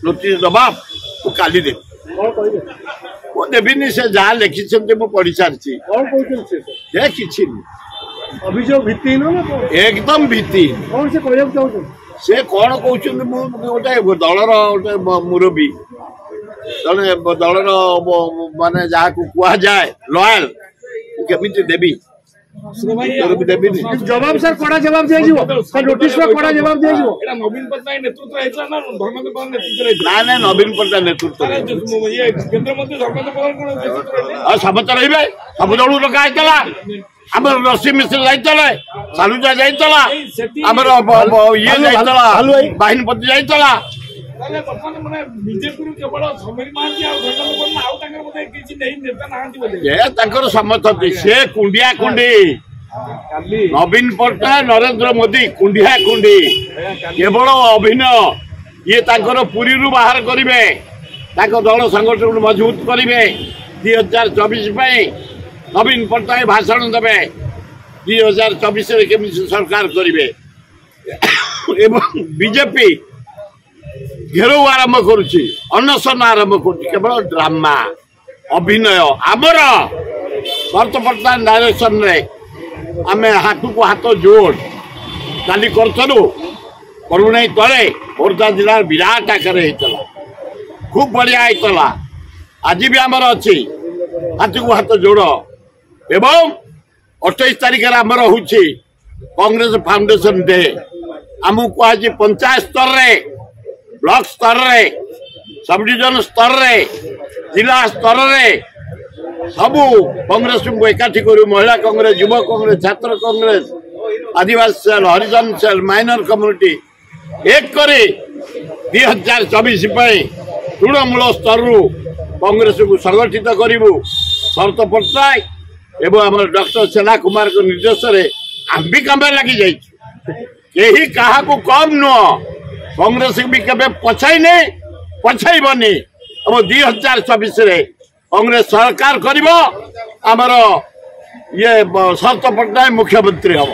Notice दबा काली दे वो देविनी से जहाँ लिखी पढ़ी सारी किसी अभियोग भित्तिहीन एकदम भित्तिहीन कौन से कहते से कौन कहते गोटे दलर गोटे मुरबी जड़े दलर माने जहाँ को जाए लॉयल केमी देवी देवी जवाब सर कड़ा जवाब दिया नोटिस कड़ा जवाब दिया नवीन पट्टनायक नेतृत्व ना धर्मेंद्र प्रधान नेतृत्व ना नवीन पट्टनायक नेतृत्व केंद्र मंत्री धर्मेंद्र प्रधान समस्त रही सब दल डका आम रश्मि मिश्र जाइए सालुजा जाइला ये बाहिनीपति जाइला समर्थक से कुंडिया कुंडी नवीन पट्टनायक नरेंद्र मोदी कुंडिया कुंडी केवल अभिनय ये पुरी रु बाहर करेंगे दल संगठन मजबूत करेंगे 2024 नवीन पट्टनायक भाषण देवे 2024 केमी सरकार करेंगे बीजेपी घेराव आरंभ करुच्ची अनशन आरंभ केवल ड्रामा अभिनय आमर भरत पट्टनायक डायरेक्शन रे आमे हाथ को हाथ जोड़ काली करूँ करुणाई तले खोर्धा जिला विराट आकार होता खूब बढ़िया होता आज भी आमर अच्छी हाथ को हाथ जोड़ एवं 28 तारिख आमर हूँ कांग्रेस फाउंडेशन डे आमको कहुची पंचायत स्तर रे ब्लॉक स्तर रे सब डिविजन स्तर रे जिला स्तर रे सबू कांग्रेस को एकाठी करू महिला कांग्रेस युवा कांग्रेस छात्र कांग्रेस आदिवासी सेल हरिजन सेल माइनर कम्युनिटी एक करे 2024 तृणमूल स्तर कांग्रेस को संगठित करूँ शरत पट्टनायक एवं आम डॉक्टर सेना कुमार को निर्देश में आम भी कम लगी जाही क्या कम नुह कांग्रेस भी केवे पछाईने पछाईबनी अब 2024 कांग्रेस सरकार करिबो आमर ये शरत पट्टनायक मुख्यमंत्री हम।